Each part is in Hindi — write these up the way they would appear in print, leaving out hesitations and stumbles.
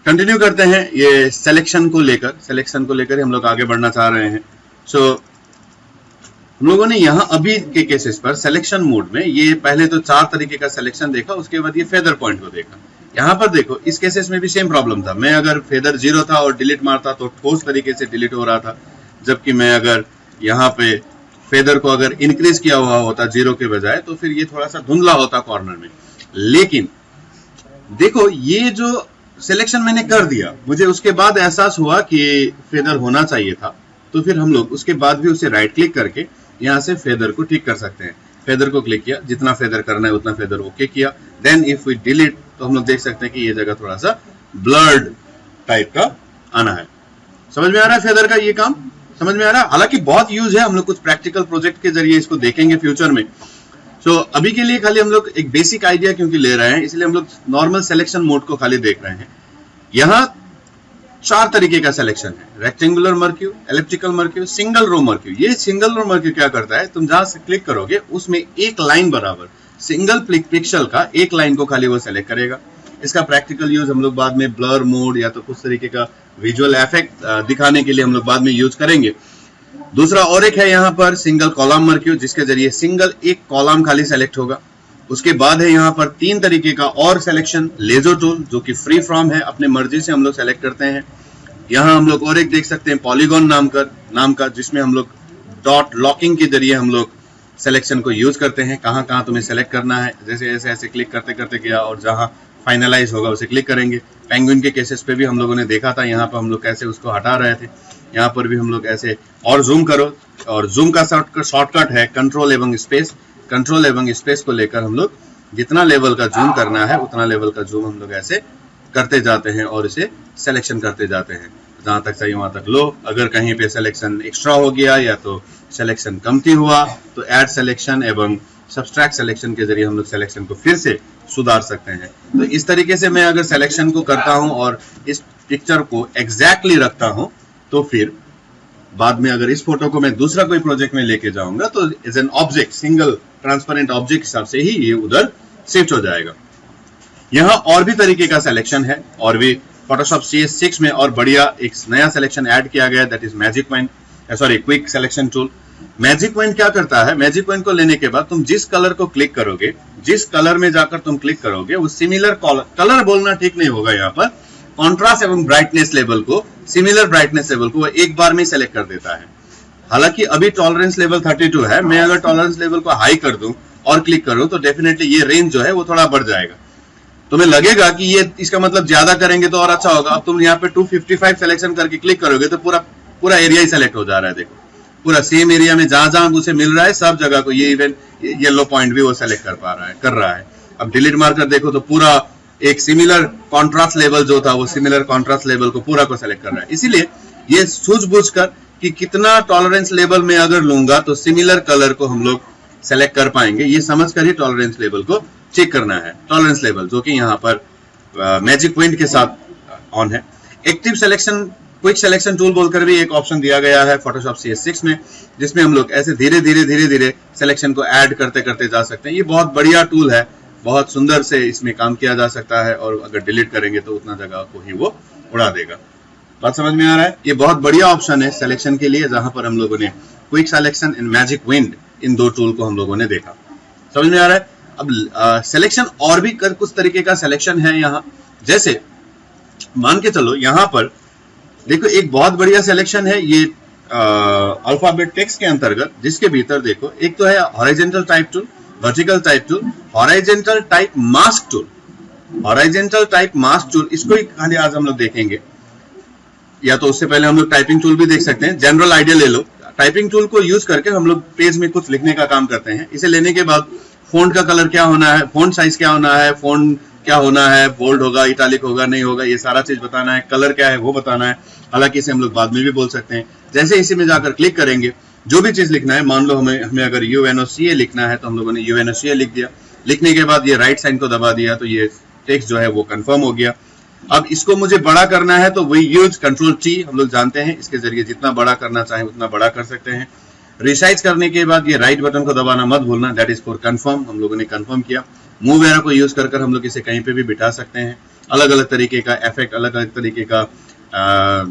कंटिन्यू करते हैं ये सिलेक्शन को लेकर हम लोग आगे बढ़ना चाह रहे हैं। सो हम लोगों ने यहाँ अभी के केसेस पर सिलेक्शन मोड में ये पहले तो 4 तरीके का सिलेक्शन देखा, उसके बाद ये फेदर पॉइंट को देखा। यहाँ पर देखो इस केसेस में भी सेम प्रॉब्लम था। मैं अगर फेदर 0 था और डिलीट मारता तो ठोस तरीके से डिलीट हो रहा था, जबकि मैं अगर यहाँ पे फेदर को अगर इंक्रीज किया हुआ होता 0 के बजाय तो फिर ये थोड़ा सा धुंधला होता कॉर्नर में। लेकिन देखो ये जो सिलेक्शन मैंने कर दिया, मुझे उसके बाद एहसास हुआ कि फेदर होना चाहिए था, तो फिर हम लोग उसके बाद भी उसे राइट क्लिक करके यहाँ से फेदर को ठीक कर सकते हैं। फेदर को क्लिक किया, जितना फेदर करना है उतना फेदर ओके किया, देन इफ वी डिलीट तो हम लोग देख सकते हैं कि ये जगह थोड़ा सा ब्लर्ड टाइप का आना है। समझ में आ रहा है फेदर का ये काम? समझ में आ रहा है? हालांकि बहुत यूज है, हम लोग कुछ प्रैक्टिकल प्रोजेक्ट के जरिए इसको देखेंगे फ्यूचर में। सो अभी के लिए खाली हम लोग एक बेसिक आइडिया क्योंकि ले रहे हैं, इसलिए हम लोग नॉर्मल सिलेक्शन मोड को खाली देख रहे हैं। यहाँ 4 तरीके का सिलेक्शन है, rectangular marquee, elliptical marquee, single row marquee. ये सिंगल रो मर्क्यू क्या करता है, तुम जहां से क्लिक करोगे उसमें एक लाइन बराबर सिंगल पिक्सल का एक लाइन को खाली वो सेलेक्ट करेगा। इसका प्रैक्टिकल यूज हम लोग बाद में ब्लर मोड या तो कुछ तरीके का विजुअल इफेक्ट दिखाने के लिए हम लोग बाद में यूज करेंगे। दूसरा और एक है यहाँ पर सिंगल कॉलम मर्क्यू, जिसके जरिए सिंगल एक कॉलम खाली सेलेक्ट होगा। उसके बाद है यहाँ पर 3 तरीके का और सिलेक्शन, लेजर टूल जो कि फ्री फ्रॉम है, अपने मर्जी से हम लोग सेलेक्ट करते हैं। यहाँ हम लोग और एक देख सकते हैं पॉलीगॉन नाम का जिसमें हम लोग डॉट लॉकिंग के जरिए हम लोग सिलेक्शन को यूज करते हैं। कहाँ कहाँ तुम्हें सेलेक्ट करना है, जैसे ऐसे क्लिक करते करते गया और जहां फाइनलाइज होगा उसे क्लिक करेंगे। पेंगुइन के केसेस पे भी हम लोगों ने देखा था, यहाँ पर हम लोग कैसे उसको हटा रहे थे। यहाँ पर भी हम लोग ऐसे और जूम करो, और जूम का शॉर्टकट है कंट्रोल एवं स्पेस। कंट्रोल एवं स्पेस को लेकर हम लोग जितना लेवल का जूम करना है उतना लेवल का जूम हम लोग ऐसे करते जाते हैं और इसे सिलेक्शन करते जाते हैं, जहां तक चाहिए वहां तक लो। अगर कहीं पे सिलेक्शन एक्स्ट्रा हो गया या तो सिलेक्शन कमती हुआ तो ऐड सिलेक्शन एवं सब्सट्रैक्ट सिलेक्शन के जरिए हम लोग सिलेक्शन को फिर से सुधार सकते हैं। तो इस तरीके से मैं अगर सिलेक्शन को करता हूं और इस पिक्चर को एग्जैक्टली रखता हूं, तो फिर बाद में अगर इस फोटो को मैं दूसरा कोई प्रोजेक्ट में लेके जाऊंगा तो as an object, single transparent object हिसाब से ही ये उधर शिफ्ट हो जाएगा। यहाँ और भी तरीके का सिलेक्शन है, और भी फोटोशॉप CS6 में और बढ़िया एक नया सिलेक्शन ऐड किया गया है, that is magic point, sorry quick selection tool. Magic point क्या करता है, मैजिक पॉइंट को लेने के बाद तुम जिस कलर को क्लिक करोगे, जिस कलर में जाकर तुम क्लिक करोगे वो सिमिलर कलर बोलना ठीक नहीं होगा, यहाँ पर कॉन्ट्रास्ट एवं ब्राइटनेस लेवल को, सिमिलर ब्राइटनेस लेवल को वो एक बार में सेलेक्ट कर देता है। हालांकि अभी टॉलरेंस लेवल 32 है, मैं अगर टॉलरेंस लेवल को हाई कर दूं और क्लिक करूं तो डेफिनेटली ये रेंज जो है वो थोड़ा बढ़ जाएगा। तुम्हें लगेगा कि ये इसका मतलब ज्यादा करेंगे तो और अच्छा होगा। अब तुम यहाँ पे 255 सिलेक्शन करके क्लिक करोगे तो पूरा एरिया ही सेलेक्ट हो जा रहा है। देखो पूरा सेम एरिया में जहां जहां उसे मिल रहा है सब जगह को, ये इवन येलो पॉइंट भी वो सेलेक्ट कर रहा है। अब डिलीट मारकर देखो तो पूरा एक सिमिलर कॉन्ट्रास्ट लेवल जो था वो सिमिलर कॉन्ट्रास्ट लेवल को पूरा को सेलेक्ट कर रहा है। इसीलिए ये सूझबूझ कर कि कितना टॉलरेंस लेवल में अगर लूंगा तो सिमिलर कलर को हम लोग सेलेक्ट कर पाएंगे, ये समझ कर ही टॉलरेंस लेवल को चेक करना है। टॉलरेंस लेवल जो कि यहाँ पर मैजिक पॉइंट के साथ ऑन है। Active selection, quick selection tool बोलकर भी एक ऑप्शन दिया गया है फोटोशॉप CS6 में, जिसमें हम लोग ऐसे धीरे धीरे सिलेक्शन को ऐड करते करते जा सकते हैं। ये बहुत बढ़िया टूल है, बहुत सुंदर से इसमें काम किया जा सकता है, और अगर डिलीट करेंगे तो उतना जगह को ही वो उड़ा देगा। बात समझ में आ रहा है? ये बहुत बढ़िया ऑप्शन है सिलेक्शन के लिए, जहां पर हम लोगों ने quick selection and magic wind in 2 tool को हम लोगों ने देखा। समझ में आ रहा है? अब सिलेक्शन और भी कुछ तरीके का सिलेक्शन है यहाँ, जैसे मान के चलो यहाँ पर देखो एक बहुत बढ़िया सिलेक्शन है ये अल्फाबेट टेक्स्ट के अंतर्गत, जिसके भीतर देखो एक तो है horizontal type tool, vertical type tool, horizontal type mask tool. Horizontal type mask tool इसको ही खाली आज हम लोग देखेंगे, या तो उससे पहले हम लोग टाइपिंग टूल भी देख सकते हैं। जनरल आइडिया ले लो, टाइपिंग टूल को यूज करके हम लोग पेज में कुछ लिखने का काम करते हैं। इसे लेने के बाद फोंट का कलर क्या होना है, फोंट साइज क्या होना है, फोंट क्या होना है, बोल्ड होगा, इटालिक होगा, नहीं होगा, ये सारा चीज बताना है। कलर क्या है वो बताना है, हालांकि इसे हम लोग बाद में भी बोल सकते हैं। जैसे इसी में जाकर क्लिक करेंगे, जो भी चीज लिखना है, मान लो हमें अगर UNOCA लिखना है तो हम लोगों ने UNOCA लिख दिया। लिखने के बाद ये राइट साइन को दबा दिया तो ये टेक्स्ट जो है वो कंफर्म हो गया। अब इसको मुझे बड़ा करना है तो वही यूज Ctrl+T, हम लोग जानते हैं इसके जरिए जितना बड़ा करना चाहे उतना बड़ा कर सकते हैं। रिसाइज करने के बाद ये राइट बटन को दबाना मत भूलना, दैट इज फॉर कंफर्म। हम लोगों ने कंफर्म किया। मूव एरो को यूज कर हम लोग इसे कहीं पे भी बिठा सकते हैं। अलग अलग तरीके का इफेक्ट, अलग अलग तरीके का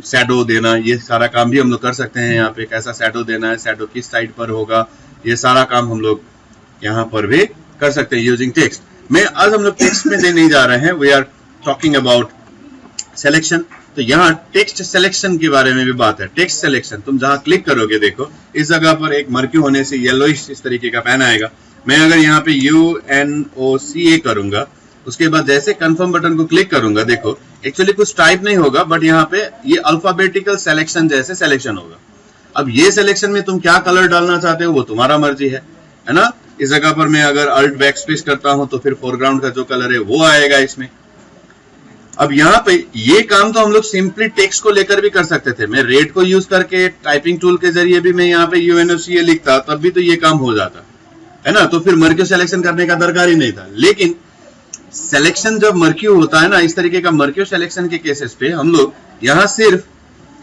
शैडो देना, ये सारा काम भी हम लोग कर सकते हैं। यहाँ पे कैसा शैडो देना है, शैडो किस साइड पर होगा, ये सारा काम हम लोग यहाँ पर भी कर सकते हैं यूजिंग टेक्स्ट। मैं आज हम लोग टेक्स्ट में नहीं जा रहे हैं, we are talking about selection. तो यहाँ टेक्स्ट सिलेक्शन के बारे में भी बात है। टेक्स्ट सिलेक्शन तुम जहां क्लिक करोगे, देखो इस जगह पर एक मर्क्यू होने से येलोइश इस तरीके का पेन आएगा। मैं अगर यहाँ पे UNOCA करूंगा, उसके बाद जैसे कंफर्म बटन को क्लिक करूंगा, देखो एक्चुअली कुछ टाइप नहीं होगा, बट यहाँ पे ये अल्फाबेटिकल सिलेक्शन जैसे सिलेक्शन होगा। अब ये सिलेक्शन में तुम क्या कलर डालना चाहते हो वो तुम्हारा मर्जी है ना। इस जगह पर मैं अगर अल्ट बैकस्पेस करता हूं तो फिर फोरग्राउंड का जो कलर है वो आएगा इसमें। अब यहाँ पे ये काम तो हम लोग सिंपली टेक्स्ट को लेकर भी कर सकते थे। मैं रेड को यूज करके टाइपिंग टूल के जरिए भी मैं यहाँ पे UNOCA लिखता, तब भी तो ये काम हो जाता है ना। तो फिर मर्क्यू सिलेक्शन करने का दरकार ही नहीं था। लेकिन सिलेक्शन जब मर्क्यू होता है ना, इस तरीके का मर्क्यू सिलेक्शन के केसेस पे हम लोग यहाँ सिर्फ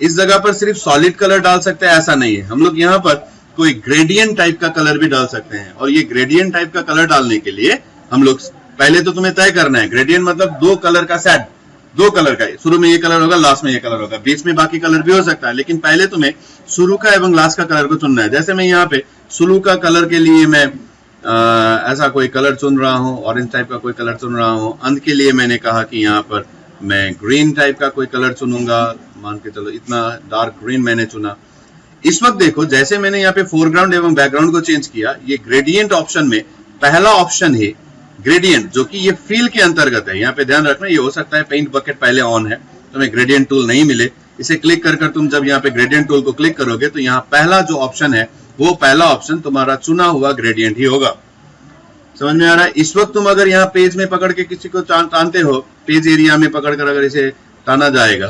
इस जगह पर सिर्फ सॉलिड कलर डाल सकते हैं, ऐसा नहीं है। हम लोग यहाँ पर कोई ग्रेडियंट टाइप का कलर भी डाल सकते हैं। और ये ग्रेडियंट टाइप का कलर डालने के लिए हम लोग पहले तो तुम्हें तय करना है, ग्रेडियंट मतलब दो कलर का सेट, दो कलर का, शुरू में ये कलर होगा, लास्ट में ये कलर होगा, बीच में बाकी कलर भी हो सकता है। लेकिन पहले तुम्हें शुरू का एवं लास्ट का कलर को चुनना है। जैसे मैं यहाँ पे शुरू का कलर के लिए मैं ऐसा कोई कलर चुन रहा हूँ, ऑरेंज टाइप का कोई कलर चुन रहा हूँ। अंत के लिए मैंने कहा कि यहाँ पर मैं ग्रीन टाइप का कोई कलर चुनूंगा, मान के चलो इतना डार्क ग्रीन मैंने चुना। इस वक्त देखो जैसे मैंने यहाँ पे फोरग्राउंड एवं बैकग्राउंड को चेंज किया, ये ग्रेडियंट ऑप्शन में पहला ऑप्शन है ग्रेडियंट, जो कि ये फील के अंतर्गत है। यहाँ पे ध्यान रखना, ये हो सकता है पेंट बकेट पहले ऑन है, तुम्हें ग्रेडियंट टूल नहीं मिले। इसे क्लिक कर तुम जब यहाँ पे ग्रेडियंट टूल को क्लिक करोगे तो यहाँ पहला जो ऑप्शन है वो पहला ऑप्शन तुम्हारा चुना हुआ ग्रेडियंट ही होगा। समझ में आ रहा है? इस वक्त तुम अगर यहाँ पेज में पकड़ के किसी को टानते हो, पेज एरिया में पकड़कर अगर इसे टाना जाएगा,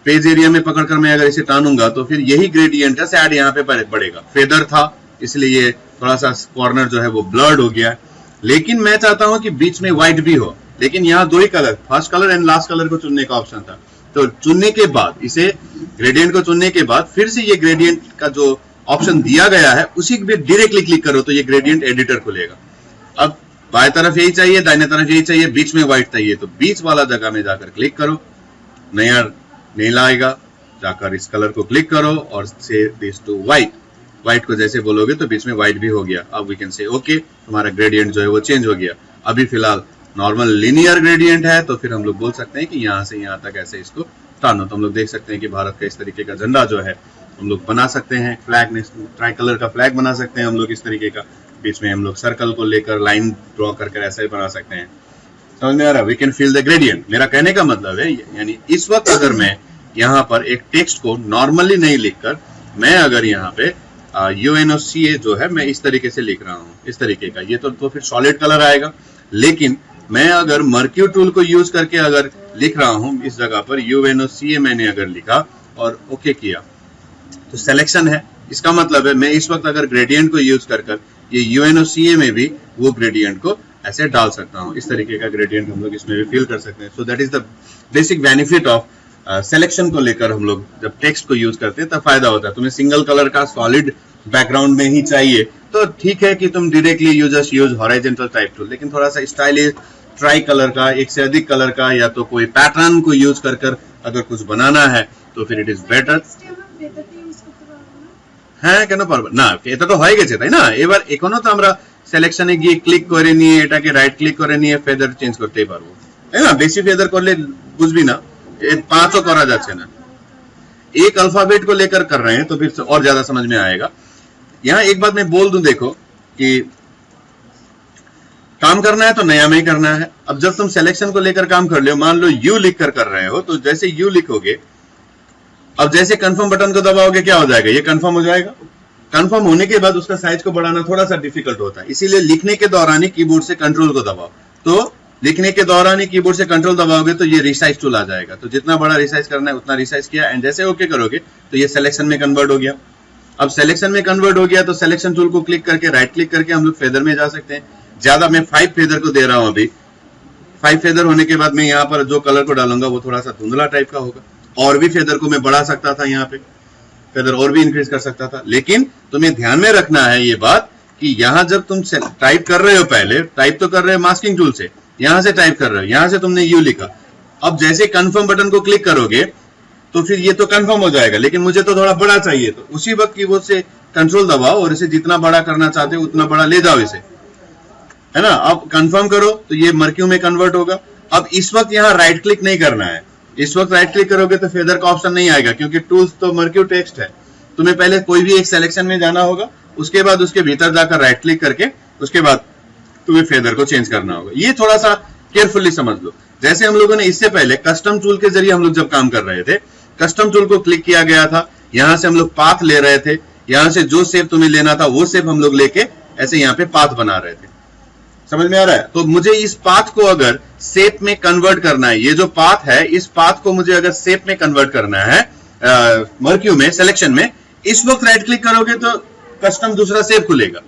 पेज एरिया में पकड़कर मैं अगर इसे टानूंगा तो फिर यही ग्रेडियंट है, सैड यहाँ पे बढ़ेगा। फेदर था इसलिए ये थोड़ा सा कॉर्नर जो है वो ब्लर्ड हो गया। लेकिन मैं चाहता हूं कि बीच में व्हाइट भी हो, लेकिन यहाँ दो ही colour, first colour and last colour को चुनने का ऑप्शन था। तो चुनने के बाद, इसे ग्रेडियंट को चुनने के बाद फिर से ये ग्रेडियंट का जो ऑप्शन दिया गया है उसी पे डायरेक्टली क्लिक करो तो ये ग्रेडियंट एडिटर खुलेगा। अब बाएं तरफ यही चाहिए, दाहिने तरफ यही चाहिए, बीच में व्हाइट चाहिए, तो बीच वाला जगह में जाकर क्लिक करो, नया नहीं लाएगा, जाकर इस कलर को क्लिक करो और से दिस टू व्हाइट। व्हाइट को जैसे बोलोगे तो बीच में व्हाइट भी हो गया। अब वी कैन से ओके, तुम्हारा ग्रेडियंट जो है वो चेंज हो गया। अभी फिलहाल नॉर्मल लिनियर ग्रेडियंट है, तो फिर हम लोग बोल सकते हैं कि यहाँ से यहाँ तक ऐसे इसको टानो। तो हम लोग देख सकते हैं कि भारत का इस तरीके का झंडा जो है हम लोग बना सकते हैं, फ्लैग ट्राई कलर का फ्लैग बना सकते हैं हम लोग इस तरीके का। बीच में हम लोग सर्कल को लेकर लाइन ड्रॉ करके ऐसे बना सकते हैं। समझ में आ रहा है? We can feel the gradient. मेरा कहने का मतलब है, यानी इस वक्त अगर मैं यहाँ पर एक टेक्स्ट को नॉर्मली नहीं लिखकर, मैं अगर यहाँ पे UNOCA जो है मैं इस तरीके से लिख रहा हूँ, इस तरीके का, ये तो फिर सॉलिड कलर आएगा। लेकिन मैं अगर मर्क्यू टूल को यूज करके अगर लिख रहा हूँ, इस जगह पर UNOCA मैंने अगर लिखा और ओके किया तो सिलेक्शन है। इसका मतलब है मैं इस वक्त अगर ग्रेडियंट को यूज कर ये UNOCA में भी वो ग्रेडियंट को ऐसे डाल सकता हूँ। इस तरीके का ग्रेडियंट हम लोग इसमें भी फील कर सकते हैं। So that is the basic benefit of selection को लेकर। हम लोग जब टेक्स्ट को यूज करते हैं तब फायदा होता है। तुम्हें सिंगल कलर का सॉलिड बैकग्राउंड में ही चाहिए तो ठीक है कि तुम directly use horizontal type tool, लेकिन थोड़ा सा स्टाइलिश ट्राई कलर का, एक से अधिक कलर का, या तो कोई पैटर्न को यूज कर अगर कुछ बनाना है तो फिर इट इज बेटर। হ্যাঁ কেন পারবো না, এটা তো হয়ে গেছে তাই না। এবার এখনো তো আমরা সিলেকশনে গিয়ে ক্লিক করে নিয়ে এটাকে রাইট ক্লিক করে নিয়ে ফেদার চেঞ্জ করতেই পারবো, তাই না। বেশি ফেদার করলে বুঝবি না, पांचों करा जाते ना। एक अल्फाबेट को लेकर कर रहे हैं तो फिर और ज्यादा समझ में आएगा। यहाँ एक बात मैं बोल दूं, देखो कि काम करना है तो नया में ही करना है। अब जब तुम सिलेक्शन को लेकर काम कर लो, मान लो यू लिख कर रहे हो, तो जैसे यू लिखोगे, अब जैसे कंफर्म बटन को दबाओगे क्या हो जाएगा, ये कंफर्म हो जाएगा। कंफर्म होने के बाद उसका साइज को बढ़ाना थोड़ा सा डिफिकल्ट होता है, इसीलिए लिखने के दौरान ही कीबोर्ड से कंट्रोल को दबाओ। तो लिखने के दौरान ही कीबोर्ड से कंट्रोल दबाओगे तो ये रिसाइज टूल आ जाएगा। तो जितना बड़ा रिसाइज करना है उतना रिसाइज किया, एंड जैसे ओके करोगे तो ये सिलेक्शन में कन्वर्ट हो गया। अब सिलेक्शन में कन्वर्ट हो गया तो सिलेक्शन टूल को क्लिक करके राइट क्लिक करके हम लोग फेदर में जा सकते हैं। ज्यादा मैं 5 फेदर को दे रहा हूं अभी। 5 फेदर होने के बाद मैं यहाँ पर जो कलर को डालूंगा वो थोड़ा सा धुंधला टाइप का होगा। और भी फेदर को मैं बढ़ा सकता था, यहाँ पे फेदर और भी इंक्रीज कर सकता था। लेकिन तुम्हें ध्यान में रखना है ये बात कि यहाँ जब तुम टाइप कर रहे हो, पहले टाइप तो कर रहे हो मास्किंग टूल से, यहां से टाइप कर रहे हो, यहां से तुमने यू लिखा, अब जैसे कंफर्म बटन को क्लिक करोगे तो फिर ये तो कंफर्म हो जाएगा, लेकिन मुझे तो थोड़ा बड़ा चाहिए, तो उसी वक्त कीबोर्ड से कंट्रोल दबाओ और इसे जितना बड़ा करना चाहते हो उतना बड़ा ले जाओ इसे, है ना। अब कंफर्म करो तो ये मर्क्यू में कन्वर्ट होगा। अब इस वक्त यहाँ राइट क्लिक नहीं करना है, इस वक्त राइट क्लिक करोगे तो फेदर का ऑप्शन नहीं आएगा, क्योंकि टूल्स तो मर्क्यू टेक्स्ट है। तुम्हें पहले कोई भी एक सिलेक्शन में जाना होगा, उसके बाद उसके भीतर जाकर राइट क्लिक करके उसके बाद तुम्हें फेदर को चेंज करना होगा। ये थोड़ा सा केयरफुली समझ लो। जैसे हम लोगों ने इससे पहले कस्टम टूल के जरिए हम लोग जब काम कर रहे थे, कस्टम टूल को क्लिक किया गया था, यहां से हम लोग पाथ ले रहे थे, यहां से जो शेप तुम्हें लेना था वो शेप हम लोग लेके ऐसे यहाँ पे पाथ बना रहे थे। समझ में आ रहा है? तो मुझे इस पाथ को अगर शेप में कन्वर्ट करना है, ये जो पाथ है इस पाथ को मुझे अगर शेप में कन्वर्ट करना है मर्क्यू में सिलेक्शन में, इस वक्त राइट क्लिक करोगे तो कस्टम दूसरा शेप खुलेगा।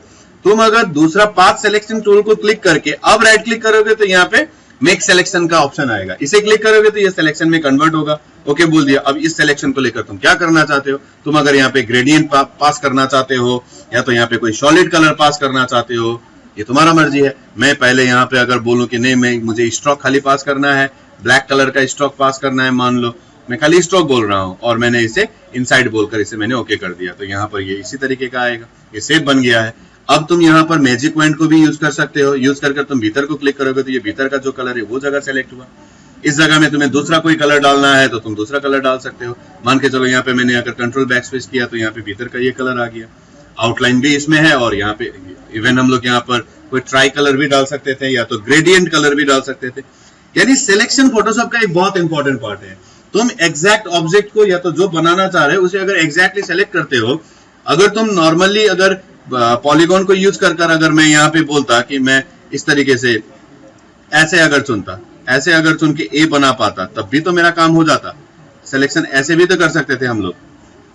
तुम अगर दूसरा पाथ सिलेक्शन टूल को क्लिक करके अब राइट क्लिक करोगे तो यहाँ पे मेक सिलेक्शन का ऑप्शन आएगा, इसे क्लिक करोगे तो ये सिलेक्शन में कन्वर्ट होगा। ओके बोल दिया। अब इस सिलेक्शन को लेकर तुम क्या करना चाहते हो, तुम अगर यहाँ पे ग्रेडियंट पास करना चाहते हो या तो यहाँ पे कोई सॉलिड कलर पास करना चाहते हो, ये तुम्हारा मर्जी है। मैं पहले यहाँ पे अगर बोलूं कि नहीं मुझे स्ट्रोक खाली पास करना है, ब्लैक कलर का स्ट्रोक पास करना है, मान लो मैं खाली स्ट्रोक बोल रहा हूं और मैंने इसे इनसाइड बोलकर इसे मैंने ओके कर दिया, तो यहाँ पर ये इसी तरीके का आएगा, ये शेप बन गया है। अब तुम यहाँ पर मैजिक पॉइंट को भी यूज कर सकते हो, यूज कर तुम भीतर को क्लिक करोगे तो ये भीतर का जो कलर है वो जगह सेलेक्ट हुआ। इस जगह में तुम्हें दूसरा कोई कलर डालना है तो तुम दूसरा कलर डाल सकते हो। मान के चलो यहाँ पे मैंने अगर कंट्रोल बैक स्पेस किया तो यहाँ पे भीतर का ये कलर आ गया, आउटलाइन भी इसमें है और यहाँ पे इवन हम लोग यहाँ पर कोई ट्राई कलर भी डाल सकते थे या तो ग्रेडियंट कलर भी डाल सकते थे। यानी सिलेक्शन फोटोशॉप का एक बहुत इंपॉर्टेंट पार्ट है। तुम एग्जैक्ट ऑब्जेक्ट को या तो जो बनाना चाह रहे हो उसे अगर एग्जैक्टली सेलेक्ट करते हो, अगर तुम नॉर्मली अगर पॉलीगॉन को यूज कर अगर मैं यहाँ पे बोलता कि मैं इस तरीके से ऐसे अगर चुनता, ऐसे अगर चुन के ए बना पाता तब भी तो मेरा काम हो जाता। सिलेक्शन ऐसे भी तो कर सकते थे हम लोग।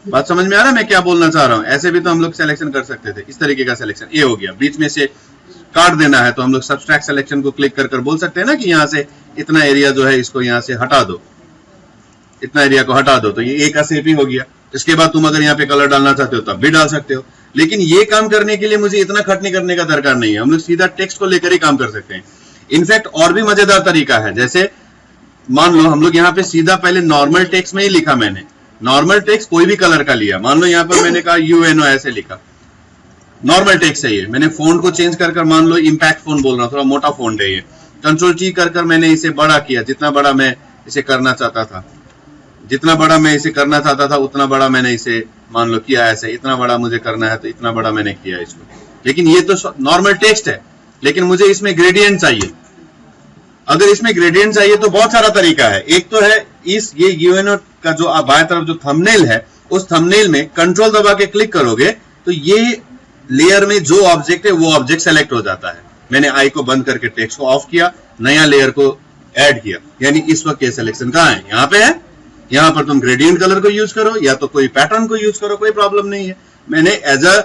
बात समझ में आ रहा है मैं क्या बोलना चाह रहा हूं? ऐसे भी तो हम लोग सिलेक्शन कर सकते थे। इस तरीके का सिलेक्शन ए हो गया, बीच में से काट देना है तो हम लोग सब्सट्रैक्ट सिलेक्शन को क्लिक कर बोल सकते हैं ना कि यहाँ से इतना एरिया जो है इसको यहाँ से हटा दो, इतना एरिया को हटा दो, तो ये ए का शेप ही हो गया। इसके बाद तुम अगर यहाँ पे कलर डालना चाहते हो तब भी डाल सकते हो। लेकिन ये काम करने के लिए मुझे इतना खटनी करने का दरकार नहीं है, हम लोग सीधा टेक्स्ट को लेकर ही काम कर सकते हैं। इनफैक्ट और भी मजेदार तरीका है, जैसे मान लो हम लोग यहाँ पे सीधा पहले नॉर्मल टेक्स्ट में ही लिखा, मैंने नॉर्मल टेक्स्ट कोई भी कलर का लिया, मान लो यहाँ पर मैंने कहा UNO ऐसे लिखा, नॉर्मल टेक्स्ट है ये। मैंने फोन को चेंज कर मान लो इम्पैक्ट फोन बोल रहा हूँ, थोड़ा मोटा फोन है ये, कंट्रोल T कर मैंने इसे बड़ा किया, जितना बड़ा मैं इसे करना चाहता था, जितना बड़ा मैं इसे करना चाहता था उतना बड़ा मैंने इसे मान लो किया ऐसे, इतना बड़ा मुझे करना है तो इतना बड़ा मैंने किया इसको। लेकिन ये तो नॉर्मल टेक्स्ट है, लेकिन मुझे इसमें ग्रेडियंट चाहिए। अगर इसमें ग्रेडियंट चाहिए तो बहुत सारा तरीका है। एक तो है इस ये UNO का जो बाएं तरफ जो थंबनेल है, उस थंबनेल में कंट्रोल दबा के क्लिक करोगे तो ये लेयर में जो ऑब्जेक्ट है वो ऑब्जेक्ट सेलेक्ट हो जाता है। मैंने आई को बंद करके टेक्स्ट को ऑफ किया, नया लेयर को ऐड किया, यानी इस वक्त ये सिलेक्शन कहाँ है, यहाँ पे है। यहाँ पर तुम ग्रेडियंट कलर को यूज करो या तो कोई पैटर्न को यूज करो, कोई प्रॉब्लम नहीं है। मैंने एज अ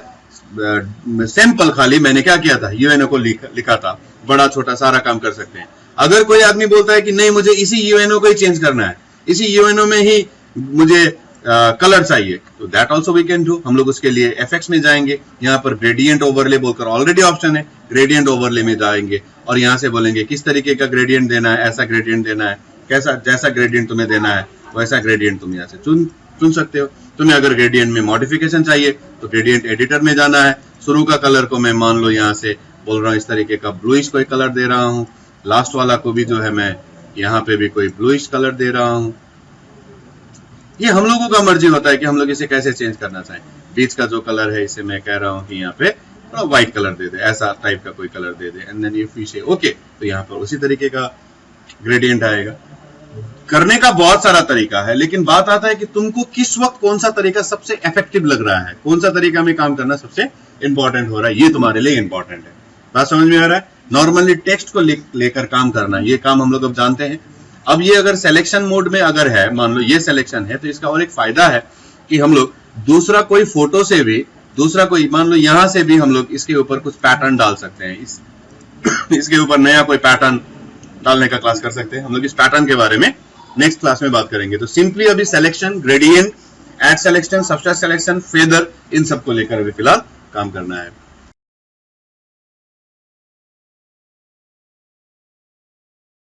सैंपल खाली मैंने क्या किया था, UNO को लिखा था, बड़ा छोटा सारा काम कर सकते हैं। अगर कोई आदमी बोलता है कि नहीं मुझे इसी UNO को ही चेंज करना है, इसी UNO में ही मुझे कलर चाहिए, तो that also we can do. हम लोग उसके लिए एफेक्ट्स में जाएंगे, यहाँ पर ग्रेडियंट ओवरले बोलकर ऑलरेडी ऑप्शन है, ग्रेडियंट ओवरले में जाएंगे और यहाँ से बोलेंगे किस तरीके का ग्रेडियंट देना है, ऐसा ग्रेडियंट देना है, कैसा जैसा ग्रेडियंट तुम्हें देना है वैसा ग्रेडियंट तुम यहाँ से चुन सकते हो। तुम्हें अगर ग्रेडियंट में मॉडिफिकेशन चाहिए तो ग्रेडियंट एडिटर में जाना है। शुरू का कलर को मैं मान लो यहाँ से बोल रहा हूँ इस तरीके का ब्लूइश कोई कलर दे रहा हूँ, लास्ट वाला को भी जो है मैं यहाँ पे भी कोई ब्लूइश कलर दे रहा हूँ। ये हम लोगों का मर्जी होता है कि हम लोग इसे कैसे चेंज करना चाहें। बीच का जो कलर है इसे मैं कह रहा हूँ कि यहाँ पे थोड़ा व्हाइट कलर दे दे, ऐसा टाइप का कोई कलर दे दे, एंड देन ये फिश ओके, तो यहाँ पर उसी तरीके का ग्रेडियंट आएगा। करने का बहुत सारा तरीका है, लेकिन बात आता है कि तुमको किस वक्त कौन सा तरीका सबसे इफेक्टिव लग रहा है, कौन सा तरीका में काम करना सबसे इंपॉर्टेंट हो रहा है, ये तुम्हारे लिए इंपॉर्टेंट है। बात समझ में आ रहा है? नॉर्मली टेक्स्ट को लेकर काम करना, ये काम हम लोग अब जानते हैं। अब ये अगर सिलेक्शन मोड में अगर है, मान लो ये सिलेक्शन है, तो इसका और एक फायदा है कि हम लोग दूसरा कोई फोटो से भी, दूसरा कोई मान लो यहां से भी हम लोग इसके ऊपर कुछ पैटर्न डाल सकते हैं, इसके ऊपर नया कोई पैटर्न डालने का क्लास कर सकते हैं। हम लोग इस पैटर्न के बारे में नेक्स्ट क्लास में बात करेंगे। तो सिंपली अभी selection, gradient, add selection, subtract selection, feather, इन सबको लेकर अभी फिलहाल काम करना है।